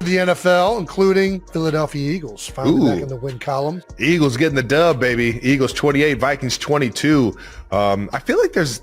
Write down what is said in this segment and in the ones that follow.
the NFL, including Philadelphia Eagles, finally back in the win column. Eagles getting the dub, baby. Eagles 28, Vikings 22. I feel like there's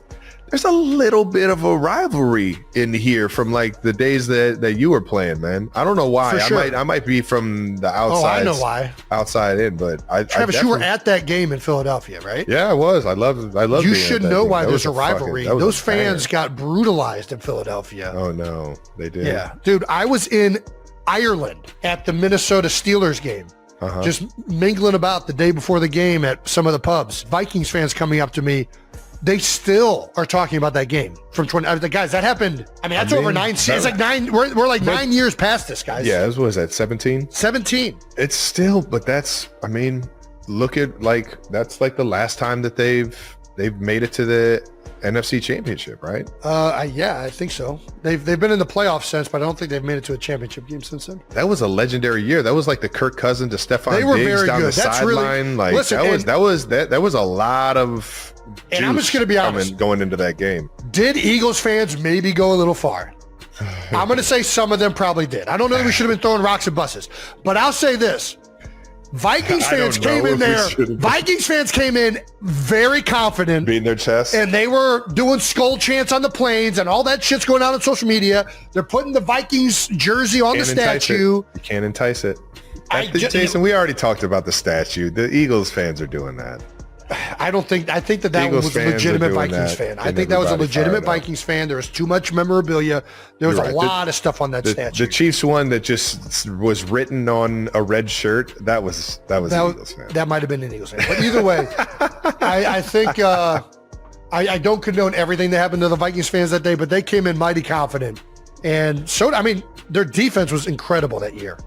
a little bit of a rivalry in here from like the days that you were playing, man. I don't know why. Sure. I might be from the outside. Oh, I know why. Outside in, but Travis, you were at that game in Philadelphia, right? Yeah, I was. I love. You should know why there's a rivalry. Those fans banger. got brutalized in Philadelphia. Oh no, they did. Yeah, dude, I was in Ireland at the Minnesota Steelers game. Just mingling about the day before the game at some of the pubs. Vikings fans coming up to me. They still are talking about that game from 20. I was like, guys, that happened. I mean, that's over 9. It's like 9. We're like 9 years past this, guys. Yeah, what was that? 17. 17. It's still, but that's. I mean, look at like that's like the last time that they've made it to the NFC Championship, right? Yeah, I think so. They've been in the playoffs since, but I don't think they've made it to a championship game since then. That was a legendary year. That was like the Kirk Cousins to Stephon They were Diggs very down good. the sideline. Like listen, that was a lot of. And I'm just going to be honest, going into that game. Did Eagles fans maybe go a little far? I'm going to say some of them probably did. I don't know that we should have been throwing rocks at buses, but I'll say this. Vikings fans came in there. Vikings fans came in very confident. Beating their chest. And they were doing skull chants on the planes and all that shit's going on social media. They're putting the Vikings jersey on the statue. You can't entice it. Jason, we already talked about the statue. The Eagles fans are doing that. I think that one was a legitimate Vikings fan. I think that was a legitimate Vikings fan. There was too much memorabilia. There was a lot of stuff on that statue. The Chiefs one that just was written on a red shirt. That was an Eagles fan. That might have been an Eagles fan. But either way, I think I don't condone everything that happened to the Vikings fans that day, but they came in mighty confident. And so, I mean, their defense was incredible that year.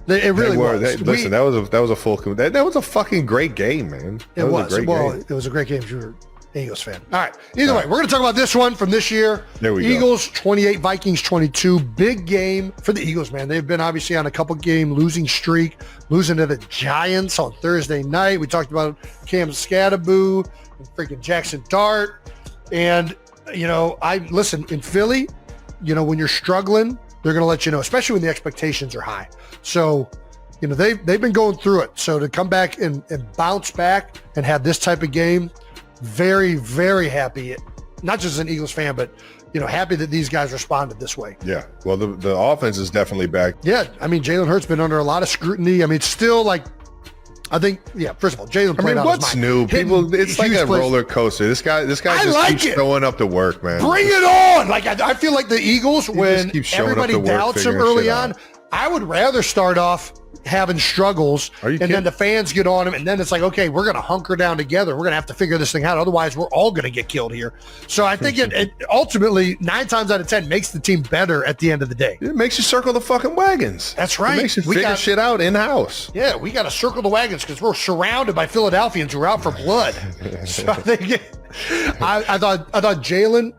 It really was. Listen, that was a full. That was a fucking great game, man. It was. It was a great game if you're an Eagles fan. All right. Either way, we're going to talk about this one from this year. There we go. Eagles 28, Vikings 22. Big game for the Eagles, man. They've been obviously on a couple game losing streak, losing to the Giants on Thursday night. We talked about Cam Scatterboo and freaking Jackson Dart. And, listen, in Philly, when you're struggling, they're going to let you know, especially when the expectations are high. So, they've been going through it. So to come back and bounce back and have this type of game, very, very happy. Not just as an Eagles fan, but, happy that these guys responded this way. Yeah. Well, the offense is definitely back. Yeah. I mean, Jalen Hurts been under a lot of scrutiny. I mean, it's still like, I think, first of all, Jalen played out what's his mind. new? People, it's like a roller coaster. This guy just keeps showing up to work, man. Bring it on. Like, I feel like the Eagles, when everybody doubts them early on, I would rather start off having struggles then the fans get on him and then it's like, okay, we're going to hunker down together. We're going to have to figure this thing out. Otherwise, we're all going to get killed here. So I think it ultimately 9 times out of 10 makes the team better at the end of the day. It makes you circle the fucking wagons. That's right. It makes you figure shit out in-house. Yeah, we got to circle the wagons because we're surrounded by Philadelphians who are out for blood. So I think I thought Jalen,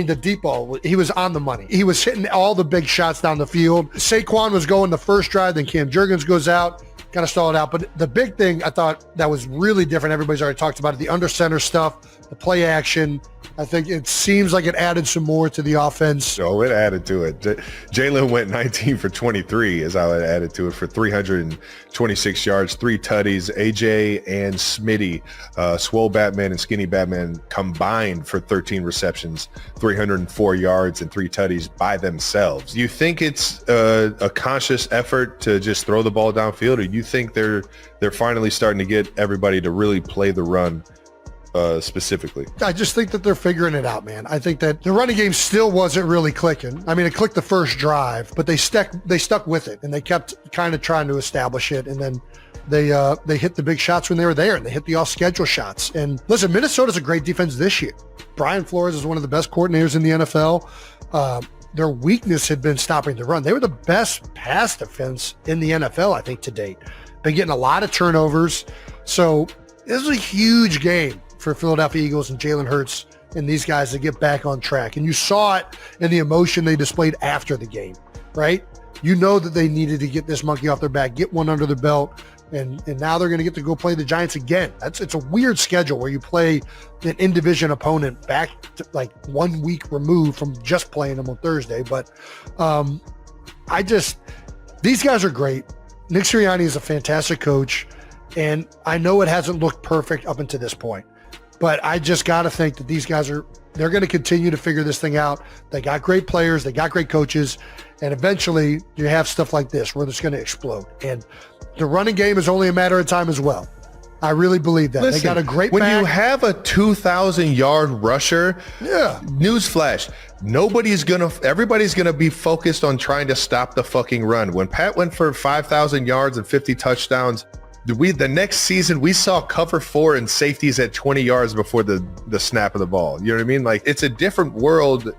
the deep ball, he was on the money. He was hitting all the big shots down the field. Saquon was going the first drive, then Cam Jurgens goes out, kind of stalled out. But the big thing I thought that was really different, everybody's already talked about it, the under center stuff, the play action. I think it seems like it added some more to the offense. Oh, it added to it. Jalen went 19 for 23 is how it added to it for 326 yards, 3 tutties. AJ and Smitty, Swole Batman and Skinny Batman combined for 13 receptions, 304 yards and 3 tutties by themselves. You think it's a conscious effort to just throw the ball downfield, or you think they're finally starting to get everybody to really play the run? Specifically, I just think that they're figuring it out, man. I think that the running game still wasn't really clicking. I mean, it clicked the first drive, but they stuck with it and they kept kind of trying to establish it. And then they hit the big shots when they were there, and they hit the off-schedule shots. And listen, Minnesota's a great defense this year. Brian Flores is one of the best coordinators in the NFL. Their weakness had been stopping the run. They were the best pass defense in the NFL, I think, to date. Been getting a lot of turnovers. So this was a huge game for Philadelphia Eagles and Jalen Hurts and these guys to get back on track. And you saw it in the emotion they displayed after the game, right? You know that they needed to get this monkey off their back, get one under their belt, and now they're going to get to go play the Giants again. It's a weird schedule where you play an in-division opponent back to like 1 week removed from just playing them on Thursday. But These guys are great. Nick Sirianni is a fantastic coach, and I know it hasn't looked perfect up until this point, but I just got to think that these guys they're going to continue to figure this thing out. They got great players, they got great coaches, and eventually you have stuff like this where it's going to explode. And the running game is only a matter of time as well. I really believe that. Listen, they got a great when back. you have a 2,000-yard rusher, newsflash, everybody's gonna be focused on trying to stop the fucking run. When Pat went for 5,000 yards and 50 touchdowns, the next season we saw cover 4 and safeties at 20 yards before the snap of the ball. You know what I mean? Like, it's a different world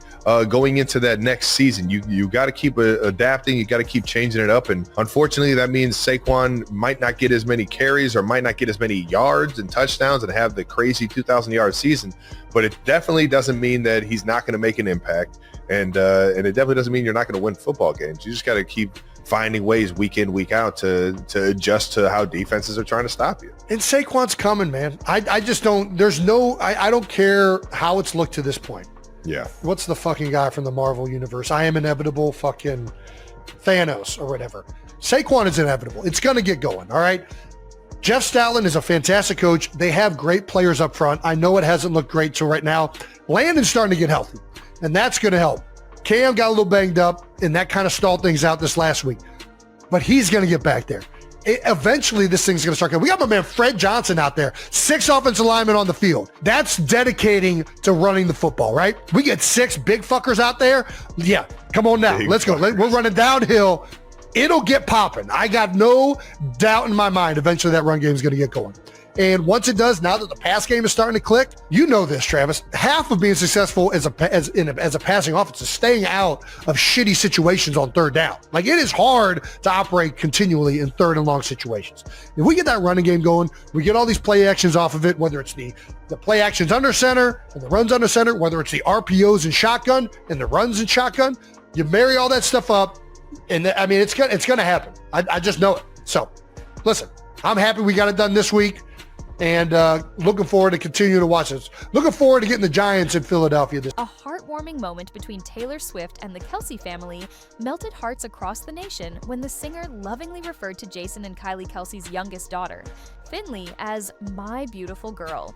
going into that next season. You got to keep adapting. You got to keep changing it up. And unfortunately, that means Saquon might not get as many carries or might not get as many yards and touchdowns and have the crazy 2,000-yard season. But it definitely doesn't mean that he's not going to make an impact. And it definitely doesn't mean you're not going to win football games. You just got to keep finding ways week in, week out to adjust to how defenses are trying to stop you. And Saquon's coming, man. I just don't, I don't care how it's looked to this point. Yeah. What's the fucking guy from the Marvel universe? I am inevitable, fucking Thanos or whatever. Saquon is inevitable. It's going to get going, all right? Jeff Stoutland is a fantastic coach. They have great players up front. I know it hasn't looked great till right now. Landon's starting to get healthy, and that's going to help. Cam got a little banged up, and that kind of stalled things out this last week. But he's going to get back there. Eventually, this thing's going to start going. We got my man Fred Johnson out there, 6 offensive linemen on the field. That's dedicating to running the football, right? We get 6 big fuckers out there. Yeah, come on now. Let's go. We're running downhill. It'll get popping. I got no doubt in my mind eventually that run game is going to get going. And once it does, now that the pass game is starting to click, you know this, Travis, half of being successful as a passing offense is staying out of shitty situations on third down. Like, it is hard to operate continually in third and long situations. If we get that running game going, we get all these play actions off of it, whether it's the play actions under center and the runs under center, whether it's the RPOs and shotgun and the runs and shotgun, you marry all that stuff up, and it's going to happen. I just know it. So, listen, I'm happy we got it done this week. And looking forward to continue to watch this. Looking forward to getting the Giants in Philadelphia. A heartwarming moment between Taylor Swift and the Kelce family melted hearts across the nation when the singer lovingly referred to Jason and Kylie Kelce's youngest daughter, Finley, as "my beautiful girl."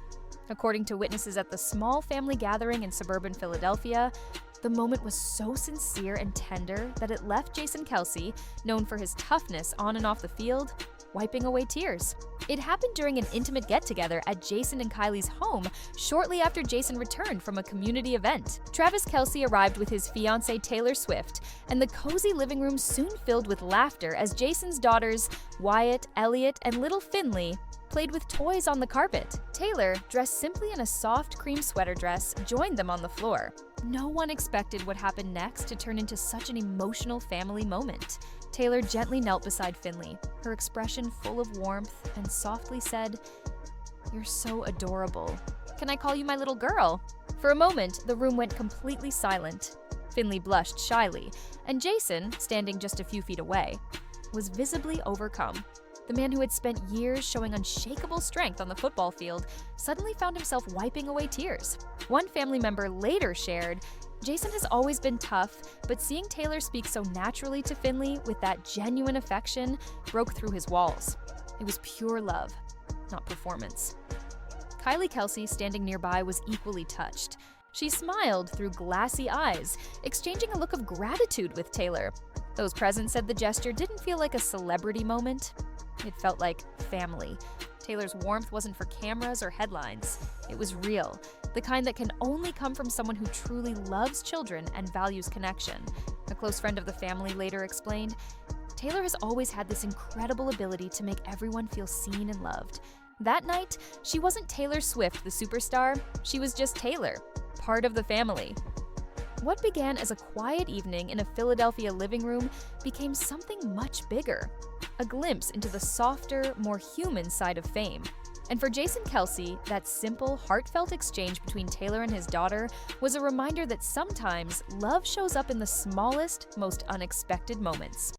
According to witnesses at the small family gathering in suburban Philadelphia, the moment was so sincere and tender that it left Jason Kelce, known for his toughness on and off the field, wiping away tears. It happened during an intimate get-together at Jason and Kylie's home shortly after Jason returned from a community event. Travis Kelce arrived with his fiancée Taylor Swift, and the cozy living room soon filled with laughter as Jason's daughters, Wyatt, Elliot, and little Finley, played with toys on the carpet. Taylor, dressed simply in a soft cream sweater dress, joined them on the floor. No one expected what happened next to turn into such an emotional family moment. Taylor gently knelt beside Finley, her expression full of warmth, and softly said, "You're so adorable. Can I call you my little girl?" For a moment, the room went completely silent. Finley blushed shyly, and Jason, standing just a few feet away, was visibly overcome. The man who had spent years showing unshakable strength on the football field suddenly found himself wiping away tears. One family member later shared, "Jason has always been tough, but seeing Taylor speak so naturally to Finley with that genuine affection broke through his walls. It was pure love, not performance." Kylie Kelce, standing nearby, was equally touched. She smiled through glassy eyes, exchanging a look of gratitude with Taylor. Those present said the gesture didn't feel like a celebrity moment. It felt like family. Taylor's warmth wasn't for cameras or headlines. It was real, the kind that can only come from someone who truly loves children and values connection. A close friend of the family later explained, "Taylor has always had this incredible ability to make everyone feel seen and loved. That night, she wasn't Taylor Swift, the superstar. She was just Taylor, part of the family." What began as a quiet evening in a Philadelphia living room became something much bigger, a glimpse into the softer, more human side of fame. And for Jason Kelce, that simple, heartfelt exchange between Taylor and his daughter was a reminder that sometimes love shows up in the smallest, most unexpected moments.